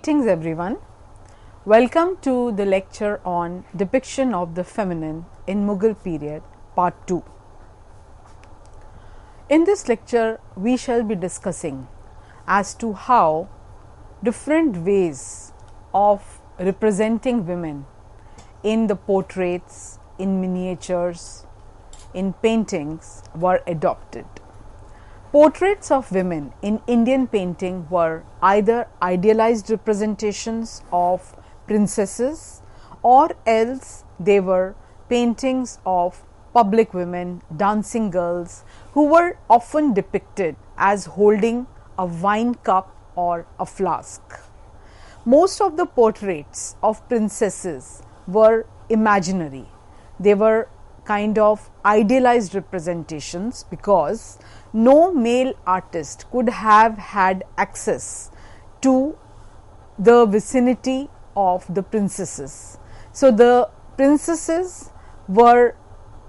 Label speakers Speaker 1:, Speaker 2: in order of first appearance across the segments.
Speaker 1: Greetings everyone. Welcome to the lecture on depiction of the feminine in Mughal period part 2. In this lecture we shall be discussing as to how different ways of representing women in the portraits, in miniatures, in paintings were adopted. Portraits of women in Indian painting were either idealized representations of princesses or else they were paintings of public women, dancing girls, who were often depicted as holding a wine cup or a flask. Most of the portraits of princesses were imaginary. They were kind of idealized representations because no male artist could have had access to the vicinity of the princesses. So the princesses were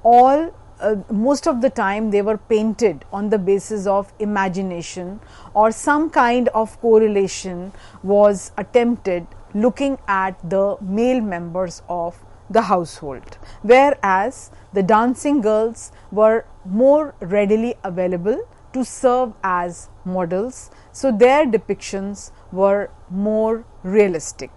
Speaker 1: all most of the time they were painted on the basis of imagination, or some kind of correlation was attempted looking at the male members of the household, whereas the dancing girls were more readily available to serve as models, so their depictions were more realistic.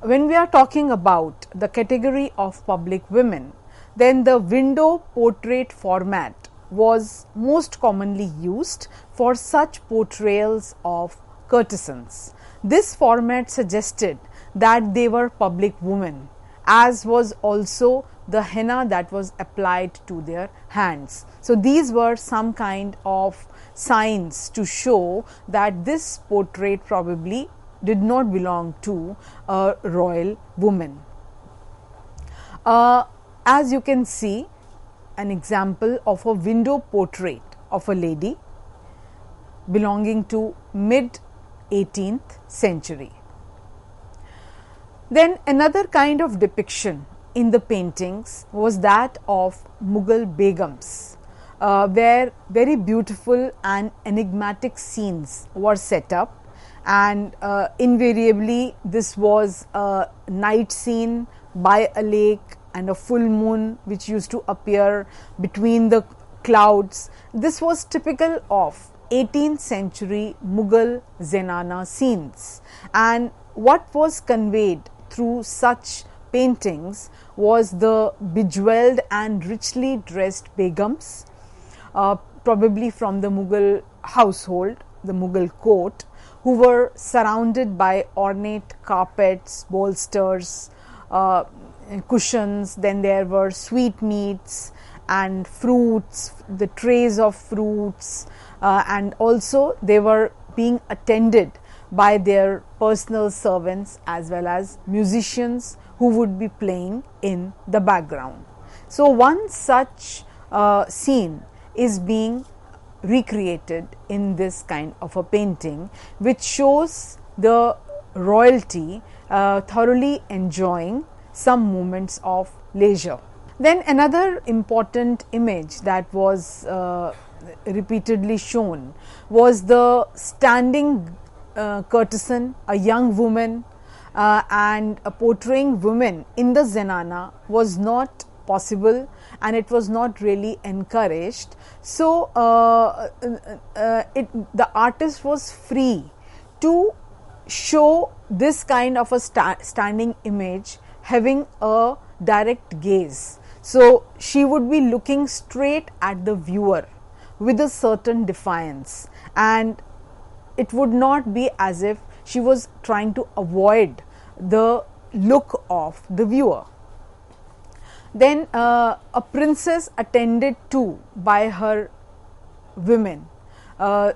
Speaker 1: When we are talking about the category of public women, then the window portrait format was most commonly used for such portrayals of courtesans. This format suggested that they were public women, as was also the henna that was applied to their hands. So these were some kind of signs to show that this portrait probably did not belong to a royal woman. As you can see, an example of a window portrait of a lady belonging to mid 18th century. Then another kind of depiction in the paintings was that of Mughal begums, where very beautiful and enigmatic scenes were set up, and invariably this was a night scene by a lake and a full moon which used to appear between the clouds. This was typical of 18th century Mughal zenana scenes, and what was conveyed through such paintings was the bejeweled and richly dressed begums, probably from the Mughal household, the Mughal court, who were surrounded by ornate carpets, bolsters, cushions. Then there were sweetmeats and fruits, the trays of fruits, and also they were being attended by their personal servants as well as musicians who would be playing in the background. So one such scene is being recreated in this kind of a painting, which shows the royalty thoroughly enjoying some moments of leisure. Then another important image that was repeatedly shown was the standing courtesan, a young woman, and portraying women in the zenana was not possible and it was not really encouraged. So the artist was free to show this kind of a standing image having a direct gaze. So she would be looking straight at the viewer with a certain defiance, and it would not be as if she was trying to avoid the look of the viewer. Then a princess attended to by her women. A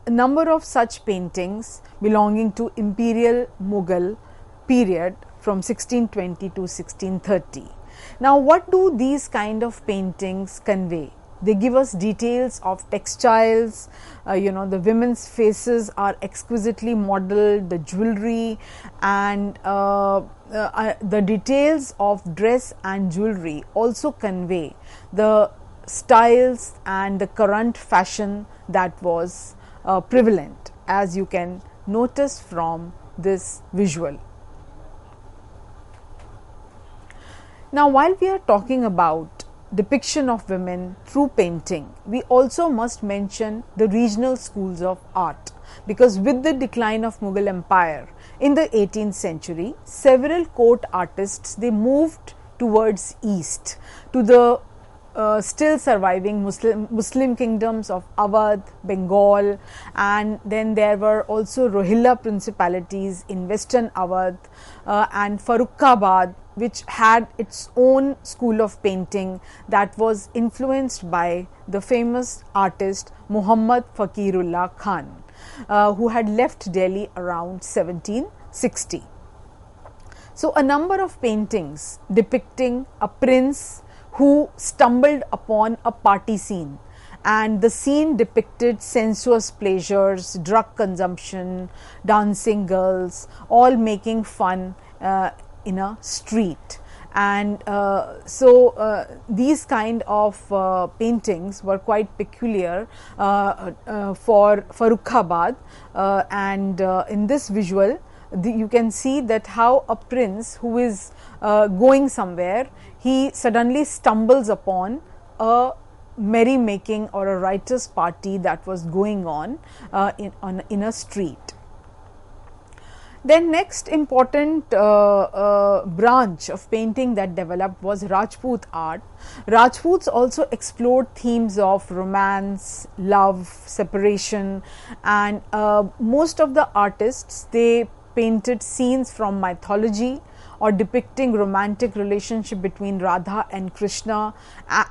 Speaker 1: number of such paintings belonging to imperial Mughal period from 1620 to 1630. Now what do these kind of paintings convey? They give us details of textiles, the women's faces are exquisitely modeled, the jewelry and the details of dress and jewelry also convey the styles and the current fashion that was prevalent, as you can notice from this visual. Now, while we are talking about depiction of women through painting, we also must mention the regional schools of art, because with the decline of Mughal Empire in the 18th century, several court artists, they moved towards east to the still surviving Muslim kingdoms of Awadh, Bengal, and then there were also Rohilla principalities in western Awadh and Farrukhabad, which had its own school of painting that was influenced by the famous artist Muhammad Fakirullah Khan, who had left Delhi around 1760. So, a number of paintings depicting a prince who stumbled upon a party scene, and the scene depicted sensuous pleasures, drug consumption, dancing girls, all making fun in a street. And these kind of paintings were quite peculiar for Farrukhabad, and in this visual you can see that how a prince who is going somewhere, he suddenly stumbles upon a merrymaking or a riotous party that was going on in a street. Then next important branch of painting that developed was Rajput art. Rajputs also explored themes of romance, love, separation, and most of the artists, they painted scenes from mythology or depicting romantic relationship between Radha and Krishna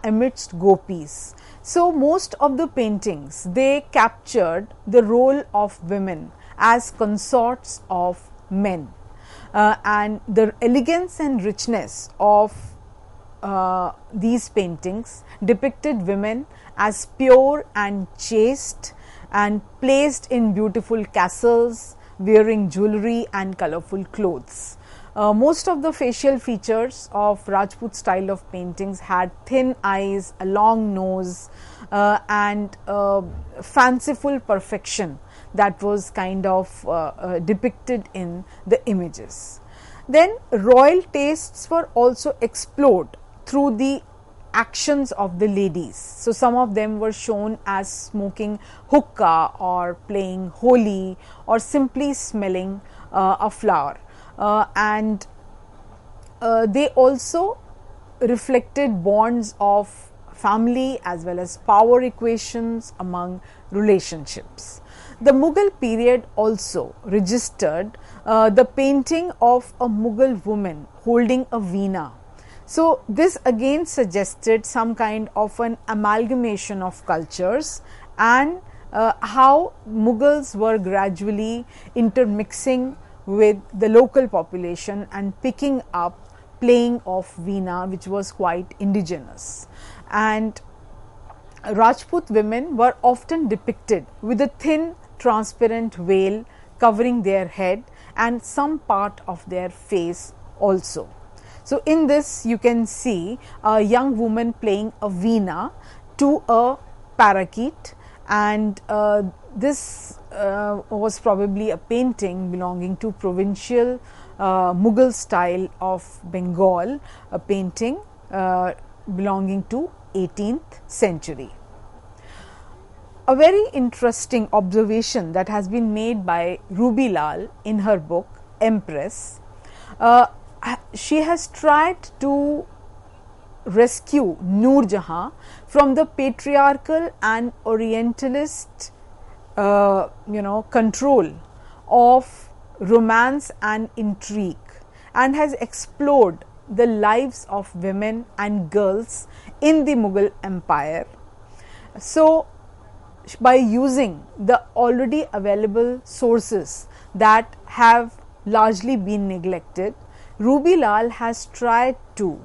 Speaker 1: amidst gopis. So most of the paintings, they captured the role of women as consorts of men, and the elegance and richness of these paintings depicted women as pure and chaste and placed in beautiful castles, wearing jewelry and colorful clothes. Most of the facial features of Rajput style of paintings had thin eyes, a long nose, and fanciful perfection that was kind of depicted in the images. Then royal tastes were also explored through the actions of the ladies. So some of them were shown as smoking hookah or playing holi or simply smelling a flower, and they also reflected bonds of family as well as power equations among relationships. The Mughal period also registered the painting of a Mughal woman holding a veena. So this again suggested some kind of an amalgamation of cultures and how Mughals were gradually intermixing with the local population and picking up playing of veena, which was quite indigenous. And Rajput women were often depicted with a thin transparent veil covering their head and some part of their face also. So in this you can see a young woman playing a veena to a parakeet, and this was probably a painting belonging to provincial Mughal style of Bengal, a painting belonging to 18th century. A very interesting observation that has been made by Ruby Lal in her book Empress, she has tried to rescue Noor Jahan from the patriarchal and orientalist control of romance and intrigue, and has explored the lives of women and girls in the Mughal Empire. So by using the already available sources that have largely been neglected, Ruby Lal has tried to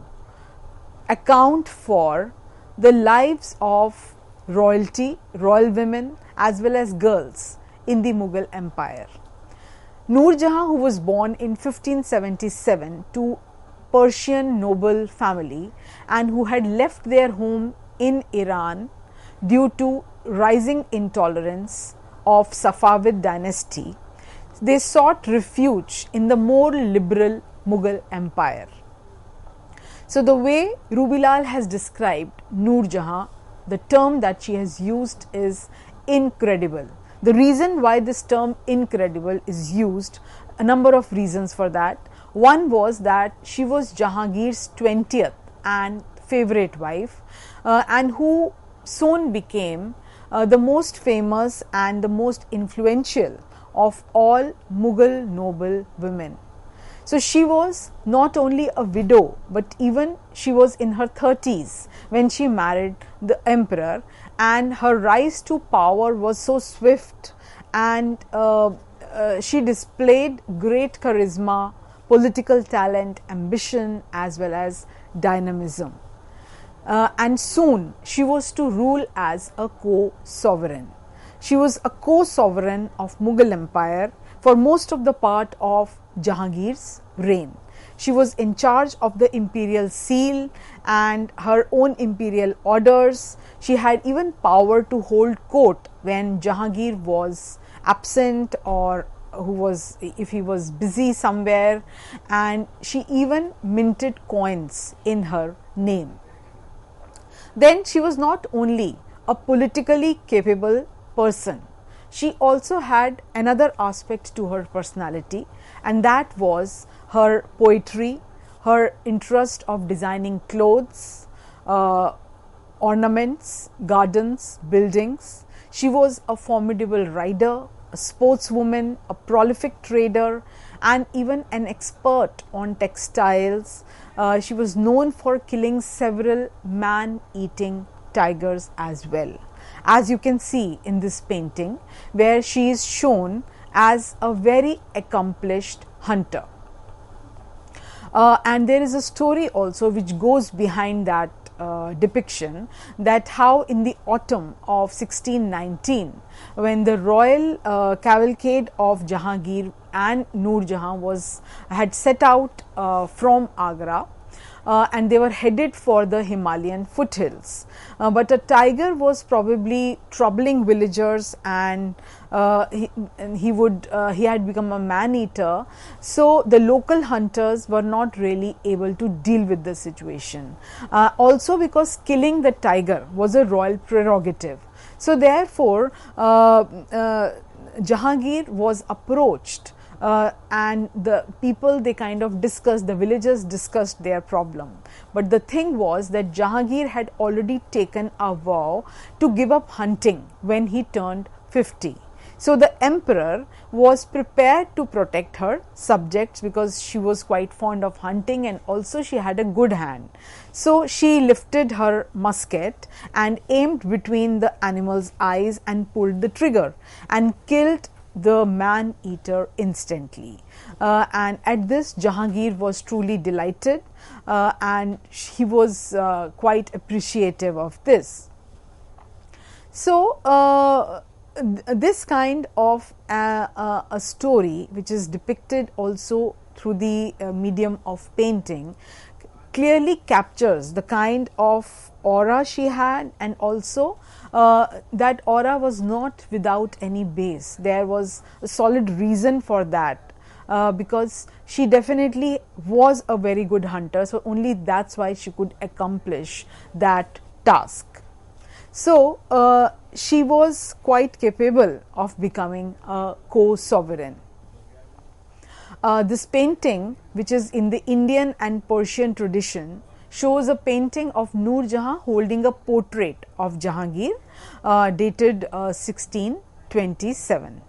Speaker 1: account for the lives of royalty, royal women as well as girls in the Mughal Empire. Noor Jahan, who was born in 1577 to Persian noble family and who had left their home in Iran due to rising intolerance of Safavid dynasty, they sought refuge in the more liberal Mughal Empire. So the way Rubilal has described Noor Jahan, the term that she has used is incredible. The reason why this term incredible is used, a number of reasons for that. One was that she was Jahangir's 20th and favorite wife, and who soon became the most famous and the most influential of all Mughal noble women. So she was not only a widow, but even she was in her 30s when she married the emperor, and her rise to power was so swift, and she displayed great charisma, political talent, ambition, as well as dynamism. And soon she was to rule as a co-sovereign. She was a co-sovereign of Mughal Empire for most of the part of Jahangir's reign. She was in charge of the imperial seal and her own imperial orders. She had even power to hold court when Jahangir was absent, or if he was busy somewhere, and she even minted coins in her name. Then she was not only a politically capable person, she also had another aspect to her personality, and that was her poetry, her interest of designing clothes, ornaments, gardens, buildings. She was a formidable rider, a sportswoman, a prolific trader, and even an expert on textiles. She was known for killing several man-eating tigers as well, as you can see in this painting, where she is shown as a very accomplished hunter. And there is a story also which goes behind that depiction, that how in the autumn of 1619, when the royal cavalcade of Jahangir and Noor Jahan had set out from Agra, and they were headed for the Himalayan foothills, but a tiger was probably troubling villagers, and he had become a man-eater. So the local hunters were not really able to deal with the situation, also because killing the tiger was a royal prerogative. So therefore Jahangir was approached, and the people, they kind of discussed, the villagers discussed their problem. But the thing was that Jahangir had already taken a vow to give up hunting when he turned 50. So the emperor was prepared to protect her subjects, because she was quite fond of hunting and also she had a good hand. So she lifted her musket and aimed between the animal's eyes and pulled the trigger and killed the man-eater instantly. And at this, Jahangir was truly delighted, and he was quite appreciative of this. So this kind of a story, which is depicted also through the medium of painting, clearly captures the kind of aura she had, and also that aura was not without any base. There was a solid reason for that, because she definitely was a very good hunter, so only that's why she could accomplish that task. So she was quite capable of becoming a co-sovereign. This painting, which is in the Indian and Persian tradition, shows a painting of Noor Jahan holding a portrait of Jahangir, dated 1627.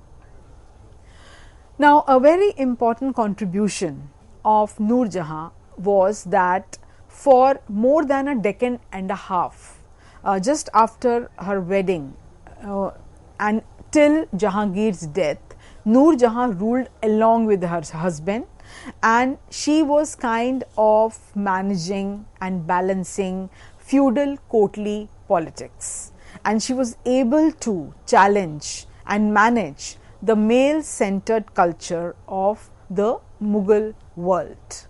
Speaker 1: Now, a very important contribution of Noor Jahan was that for more than a decade and a half, just after her wedding and till Jahangir's death, Noor Jahan ruled along with her husband, and she was kind of managing and balancing feudal courtly politics, and she was able to challenge and manage the male-centered culture of the Mughal world.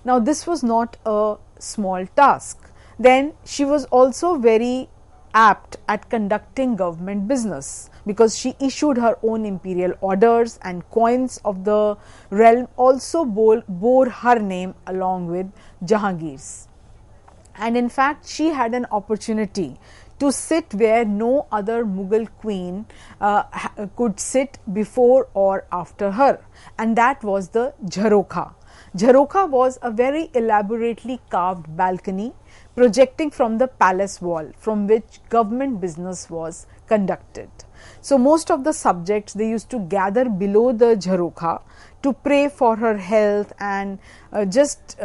Speaker 1: Now, this was not a small task. Then she was also very apt at conducting government business because she issued her own imperial orders, and coins of the realm also bore her name along with Jahangir's. And in fact, she had an opportunity to sit where no other Mughal queen could sit before or after her, and that was the Jharokha. Jharokha was a very elaborately carved balcony projecting from the palace wall from which government business was conducted. So most of the subjects, they used to gather below the Jharokha to pray for her health, and just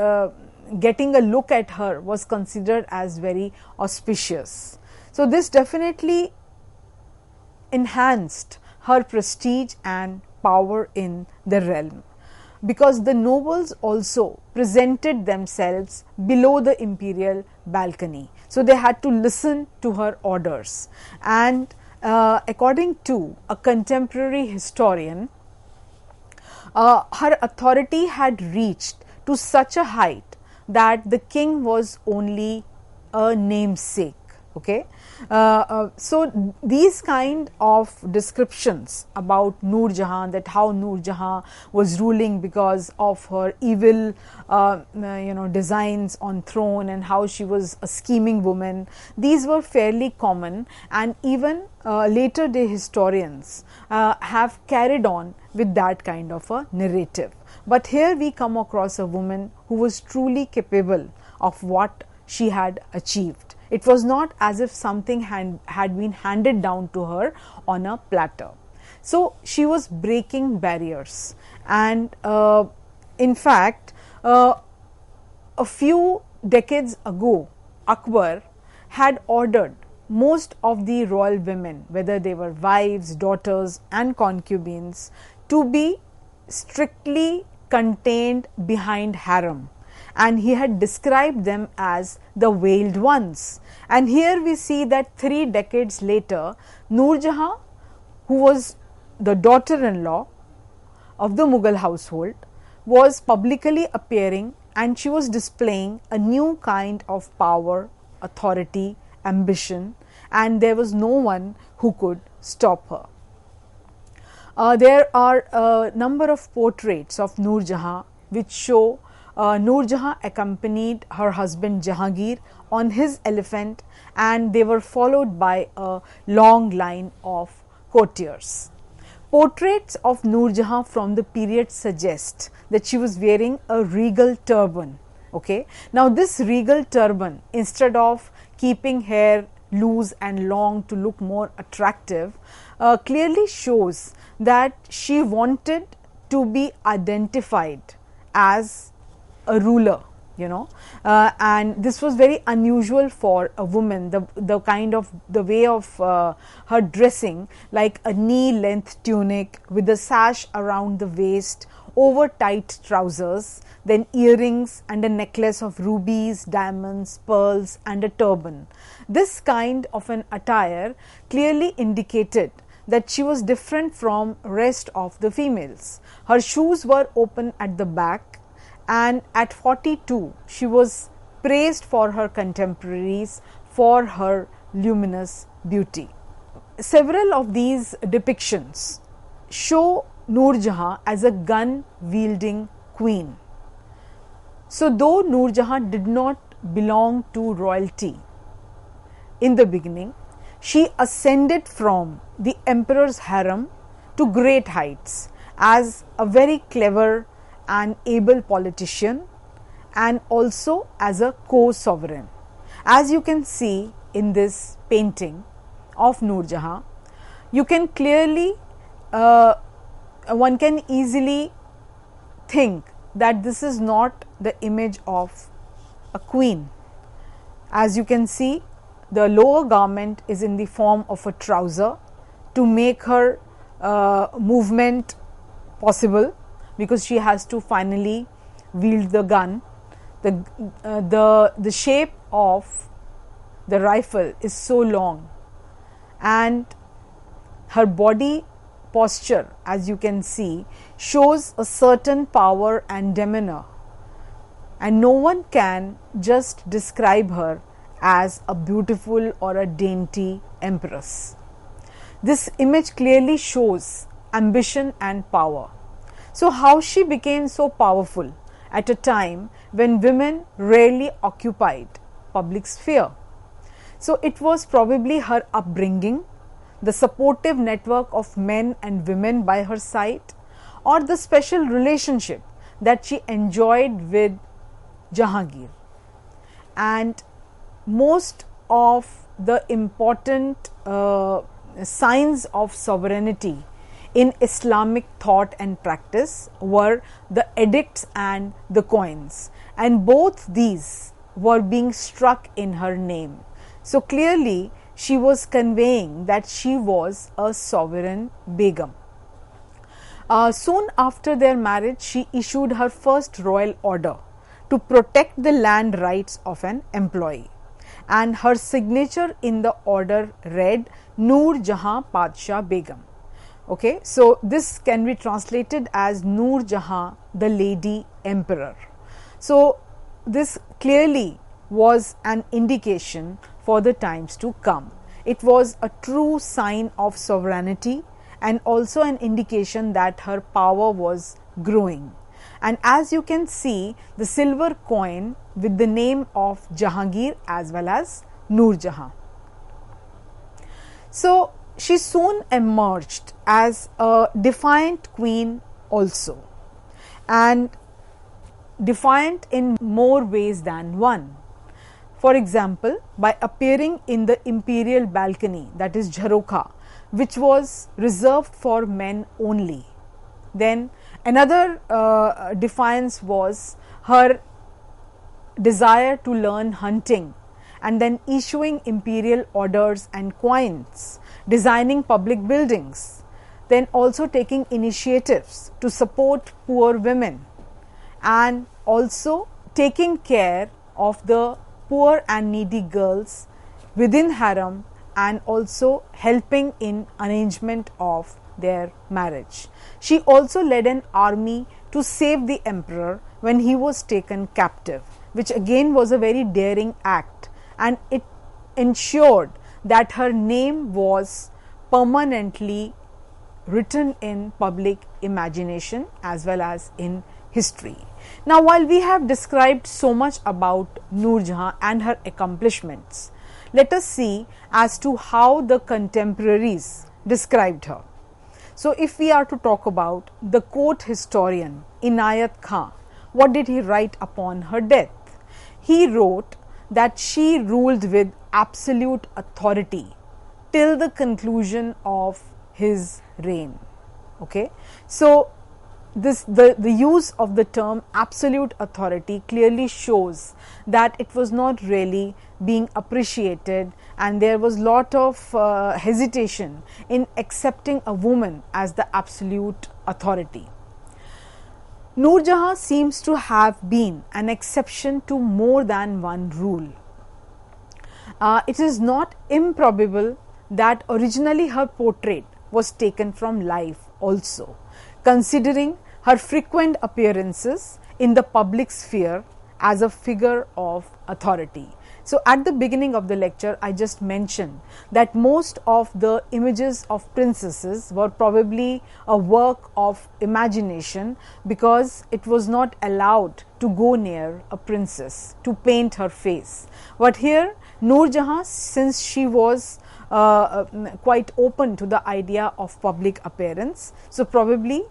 Speaker 1: getting a look at her was considered as very auspicious. So this definitely enhanced her prestige and power in the realm, because the nobles also presented themselves below the imperial balcony. So they had to listen to her orders. And according to a contemporary historian, her authority had reached to such a height that the king was only a namesake. Okay, so these kind of descriptions about Noor Jahan, that how Noor Jahan was ruling because of her evil designs on throne, and how she was a scheming woman, these were fairly common, and even later day historians have carried on with that kind of a narrative. But here we come across a woman who was truly capable of what she had achieved. It was not as if something had been handed down to her on a platter. So she was breaking barriers, and in fact, a few decades ago, Akbar had ordered most of the royal women, whether they were wives, daughters and concubines, to be strictly contained behind harem, and he had described them as the veiled ones. And here we see that 3 decades later, Noor Jahan, who was the daughter-in-law of the Mughal household, was publicly appearing, and she was displaying a new kind of power, authority, ambition, and there was no one who could stop her. There are a number of portraits of Noor Jahan which show Noor Jahan accompanied her husband Jahangir on his elephant, and they were followed by a long line of courtiers. Portraits of Noor Jahan from the period suggest that she was wearing a regal turban. Okay, now this regal turban, instead of keeping hair loose and long to look more attractive, clearly shows that she wanted to be identified as a ruler, and this was very unusual for a woman. The kind of the way of her dressing, like a knee length tunic with a sash around the waist, over tight trousers, then earrings and a necklace of rubies, diamonds, pearls and a turban. This kind of an attire clearly indicated that she was different from rest of the females. Her shoes were open at the back, and at 42 she was praised for her contemporaries for her luminous beauty. Several of these depictions show Noor Jahan as a gun wielding queen. So though Noor Jahan did not belong to royalty in the beginning, she ascended from the emperor's harem to great heights as a very clever and able politician, and also as a co-sovereign. As you can see in this painting of Noor Jahan, you can clearly, one can easily think that this is not the image of a queen. As you can see, the lower garment is in the form of a trouser to make her movement possible, because she has to finally wield the gun. The shape of the rifle is so long, and her body posture, as you can see, shows a certain power and demeanor, and no one can just describe her as a beautiful or a dainty empress. This image clearly shows ambition and power. So, how she became so powerful at a time when women rarely occupied public sphere? So, it was probably her upbringing, the supportive network of men and women by her side, or the special relationship that she enjoyed with Jahangir. And most of the important signs of sovereignty in Islamic thought and practice were the edicts and the coins, and both these were being struck in her name. So clearly she was conveying that she was a sovereign Begum. Soon after their marriage, she issued her first royal order to protect the land rights of an employee, and her signature in the order read Noor Jahan Padshah Begum. Okay, so this can be translated as Noor Jahan, the Lady Emperor. So this clearly was an indication for the times to come. It was a true sign of sovereignty and also an indication that her power was growing. And as you can see, the silver coin with the name of Jahangir as well as Noor Jahan. So she soon emerged as a defiant queen also, and defiant in more ways than one. For example, by appearing in the imperial balcony, that is Jharokha, which was reserved for men only. Then another defiance was her desire to learn hunting, and then issuing imperial orders and coins, designing public buildings, then also taking initiatives to support poor women, and also taking care of the poor and needy girls within harem, and also helping in arrangement of their marriage. She also led an army to save the emperor when he was taken captive, which again was a very daring act, and it ensured that her name was permanently written in public imagination as well as in history. Now, while we have described so much about Noor Jahan and her accomplishments, let us see as to how the contemporaries described her. So, if we are to talk about the court historian Inayat Khan, what did he write upon her death? He wrote that she ruled with absolute authority till the conclusion of his reign. Okay, so the use of the term absolute authority clearly shows that it was not really being appreciated, and there was lot of hesitation in accepting a woman as the absolute authority. Noor Jahan seems to have been an exception to more than one rule. It is not improbable that originally her portrait was taken from life also, considering her frequent appearances in the public sphere as a figure of authority. So, at the beginning of the lecture, I just mentioned that most of the images of princesses were probably a work of imagination, because it was not allowed to go near a princess to paint her face. But here Noor Jahan, since she was quite open to the idea of public appearance, so probably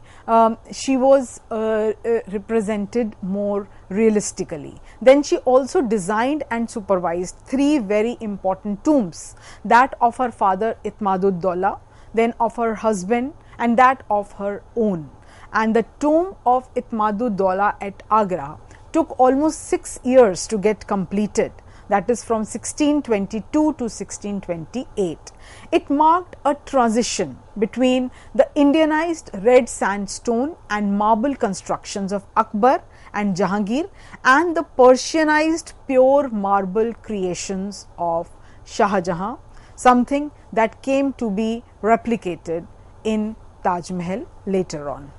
Speaker 1: she was represented more realistically. Then she also designed and supervised three very important tombs, that of her father Itmadud-Dawla, then of her husband, and that of her own. And the tomb of Itmadud-Dawla at Agra took almost 6 years to get completed, that is from 1622 to 1628. It marked a transition between the Indianized red sandstone and marble constructions of Akbar and Jahangir and the Persianized pure marble creations of Shah Jahan, something that came to be replicated in Taj Mahal later on.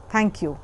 Speaker 1: Thank you.